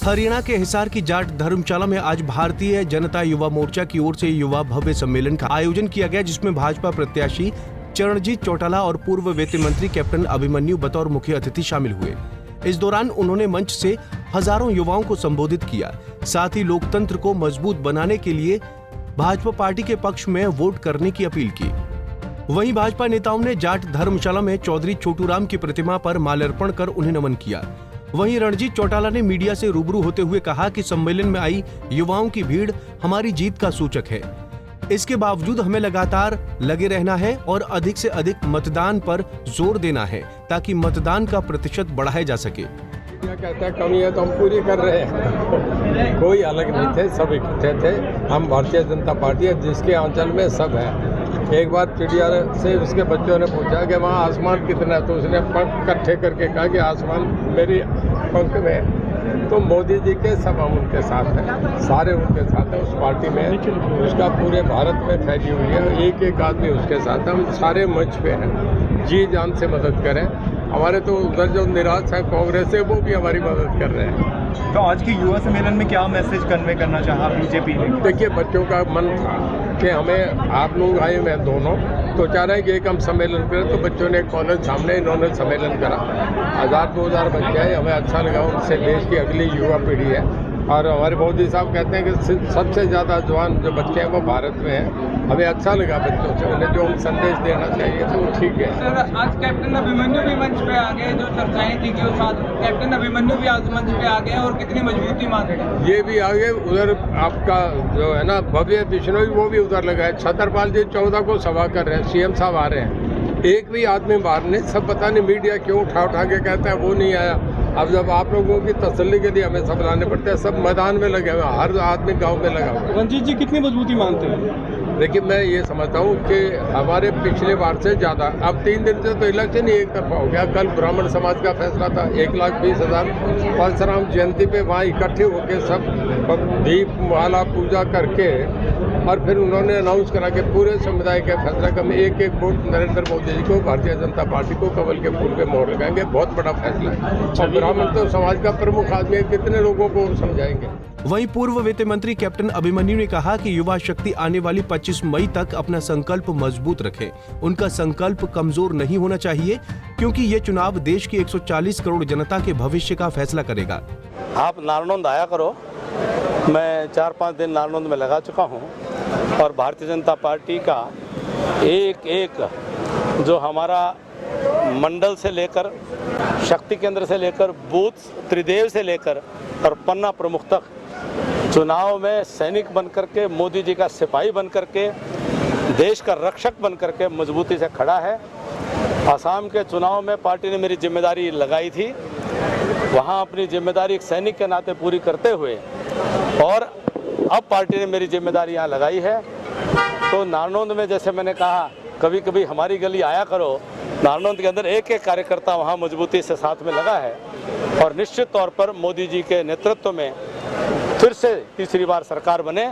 हरियाणा के हिसार की जाट धर्मशाला में आज भारतीय जनता युवा मोर्चा की ओर से युवा भव्य सम्मेलन का आयोजन किया गया, जिसमें भाजपा प्रत्याशी चरणजीत चौटाला और पूर्व वित्त मंत्री कैप्टन अभिमन्यु बतौर मुख्य अतिथि शामिल हुए। इस दौरान उन्होंने मंच से हजारों युवाओं को संबोधित किया। साथ ही लोकतंत्र को मजबूत बनाने के लिए भाजपा पार्टी के पक्ष में वोट करने की अपील की। वहीं भाजपा नेताओं ने जाट धर्मशाला में चौधरी छोटूराम की प्रतिमा पर माल्यार्पण कर उन्हें नमन किया। वहीं रणजीत चौटाला ने मीडिया से रूबरू होते हुए कहा कि सम्मेलन में आई युवाओं की भीड़ हमारी जीत का सूचक है। इसके बावजूद हमें लगातार लगे रहना है और अधिक से अधिक मतदान पर जोर देना है ताकि मतदान का प्रतिशत बढ़ाया जा सके। कहता है कमी है तो हम पूरी कर रहे हैं। कोई अलग नहीं थे, सब इकट्ठे थे। हम भारतीय जनता पार्टी है जिसके आंचल में सब है। एक बार चिड़िया से उसके बच्चों ने पूछा कि वहाँ आसमान कितना है, तो उसने पंख इकट्ठे करके कहा कि आसमान मेरी पंख में है। तो मोदी जी के सब हम उनके साथ हैं, सारे उनके साथ हैं। उस पार्टी में उसका पूरे भारत में फैली हुई है, एक एक आदमी उसके साथ है। हम सारे मंच पे हैं, जी जान से मदद करें। हमारे तो उधर जो निराश है कांग्रेस से, वो भी हमारी मदद कर रहे हैं। तो आज की युवा सम्मेलन में क्या मैसेज कन्वे करना चाहा बीजेपी ने? देखिए, बच्चों का मन था कि हमें आप लोग आए मैं दोनों तो चाह रहे हैं कि एक हम सम्मेलन करें। तो बच्चों ने कॉलेज सामने इन्होंने सम्मेलन करा। 1000-2000 बच्चे हैं, हमें अच्छा लगा। उनसे देश की अगली युवा पीढ़ी है और हमारे मोदी साहब कहते हैं कि सबसे ज़्यादा जवान जो बच्चे हैं वो भारत में हैं। हमें अच्छा लगा बच्चों से, उन्हें जो हम संदेश देना चाहिए तो ठीक है। सर, आज कैप्टन अभिमन्यु भी मंच पे आ गए, जो चर्चाएं थी कि कैप्टन अभिमन्यु भी आज मंच पे आ गए और कितनी मजबूती मांग रहे हैं। ये भी आ गए। उधर आपका जो है ना भव्य बिश्नोई, वो भी उधर लगा है। छतरपाल जी 14 को सभा कर रहे हैं, सीएम साहब आ रहे हैं। एक भी आदमी बाहर नहीं, सब पता नहीं मीडिया क्यों उठा के कहता है वो नहीं आया। अब जब आप लोगों की तसल्ली के लिए हमें सब लाने पड़ते हैं, सब मैदान में लगे हुए, हर आदमी गांव में लगा हुआ है। रणजीत जी कितनी मजबूती मानते हैं? देखिए, मैं ये समझता हूँ कि हमारे पिछले बार से ज़्यादा अब 3 दिन से तो इलेक्शन ही एक तरफा हो गया। कल ब्राह्मण समाज का फैसला था, 1,20,000 परशुराम जयंती पे वहाँ इकट्ठे होकर सब दीप माला पूजा करके और फिर उन्होंने अनाउंस करा कि पूरे समुदाय के फैसला का एक एक वोट नरेंद्र मोदी जी को, भारतीय जनता पार्टी को कमल के फूल पे मोहर लगाएंगे। बहुत बड़ा फैसला है और ब्राह्मण तो समाज का प्रमुख आदमी है, कितने लोगों को समझाएंगे। वहीं पूर्व वित्त मंत्री कैप्टन अभिमन्यु ने कहा कि युवा शक्ति आने वाली 25 मई तक अपना संकल्प मजबूत रखे। उनका संकल्प कमजोर नहीं होना चाहिए, क्योंकि ये चुनाव देश की 140 करोड़ जनता के भविष्य का फैसला करेगा। आप नारनौंद आया करो। मैं 4-5 दिन नारनौंद में लगा चुका हूँ और भारतीय जनता पार्टी का एक एक जो हमारा मंडल से लेकर, शक्ति केंद्र से लेकर, बूथ त्रिदेव से लेकर और पन्ना प्रमुख तक चुनाव में सैनिक बनकर के, मोदी जी का सिपाही बनकर के, देश का रक्षक बनकर के मजबूती से खड़ा है। असम के चुनाव में पार्टी ने मेरी जिम्मेदारी लगाई थी, वहाँ अपनी जिम्मेदारी एक सैनिक के नाते पूरी करते हुए और अब पार्टी ने मेरी जिम्मेदारी यहाँ लगाई है। तो नारनौंद में जैसे मैंने कहा, कभी कभी हमारी गली आया करो। नारनौंद के अंदर एक एक कार्यकर्ता वहाँ मजबूती से साथ में लगा है और निश्चित तौर पर मोदी जी के नेतृत्व में फिर से तीसरी बार सरकार बने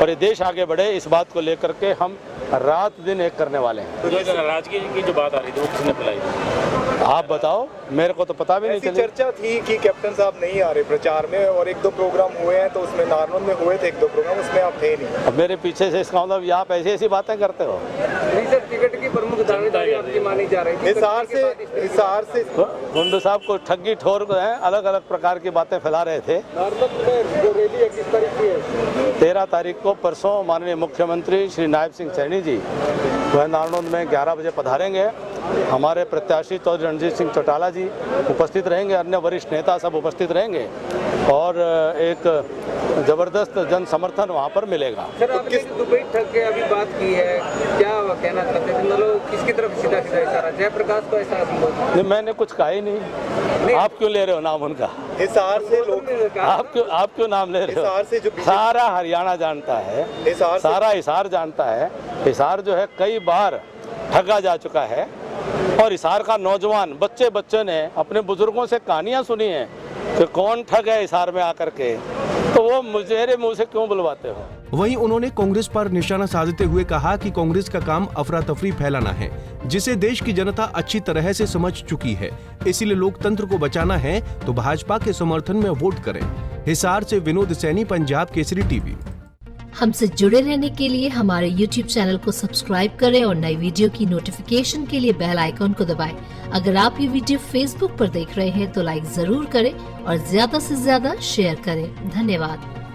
और ये देश आगे बढ़े, इस बात को लेकर के हम रात दिन एक करने वाले हैं। तो नाराजगी की जो बात आ रही थी वो किसने फैलाई थी? आप बताओ, मेरे को तो पता भी नहीं चली। चर्चा थी कि कैप्टन साहब नहीं आ रहे प्रचार में और 1-2 प्रोग्राम हुए हैं, तो उसमें नारनौंद में हुए थे 1-2 प्रोग्राम, उसमें आप थे नहीं। अब मेरे पीछे से इसका मतलब आप ऐसी बातें करते हो। नहीं सर, टिकट की प्रमुख दावेदारी आपकी मानी जा रही थी। हिसार से गुंडू साहब को ठगी ठोर हैं, अलग अलग प्रकार की बातें फैला रहे थे। नारनौंद में जो रैली है किस तारीख की है? 13 तारीख को परसों माननीय मुख्यमंत्री श्री नायब सिंह सैनी जी वह नारनौंद में 11 बजे पधारेंगे। हमारे प्रत्याशी चौधरी रणजीत सिंह चौटाला जी उपस्थित रहेंगे, अन्य वरिष्ठ नेता सब उपस्थित रहेंगे और एक जबरदस्त जन समर्थन वहाँ पर मिलेगा। सर, आपने दुबई ठग के अभी बात की है, क्या कहना चाहते हैं? मतलब किसकी तरफ सीधा इशारा? जयप्रकाश को ऐसा? नहीं, मैंने कुछ कहा ही नहीं। आप क्यों ले रहे हो नाम उनका? हिसार से लोग आप क्यों नाम ले रहे हो? सारा हरियाणा जानता है, सारा हिसार जानता है। हिसार जो है कई बार ठगा जा चुका है और हिसार का नौजवान बच्चे ने अपने बुजुर्गों से कहानियां सुनी हैं कि कौन ठग है हिसार में आकर के, तो वो मेरे मुंह से क्यों बुलवाते हो? वहीं उन्होंने कांग्रेस पर निशाना साधते हुए कहा कि कांग्रेस का काम अफरा तफरी फैलाना है, जिसे देश की जनता अच्छी तरह से समझ चुकी है। इसीलिए लोकतंत्र को बचाना है तो भाजपा के समर्थन में वोट करें। हिसार से विनोद सैनी, पंजाब केसरी टीवी। हमसे जुड़े रहने के लिए हमारे YouTube चैनल को सब्सक्राइब करें और नई वीडियो की नोटिफिकेशन के लिए बेल आइकॉन को दबाएं। अगर आप ये वीडियो Facebook पर देख रहे हैं तो लाइक जरूर करें और ज्यादा से ज्यादा शेयर करें। धन्यवाद।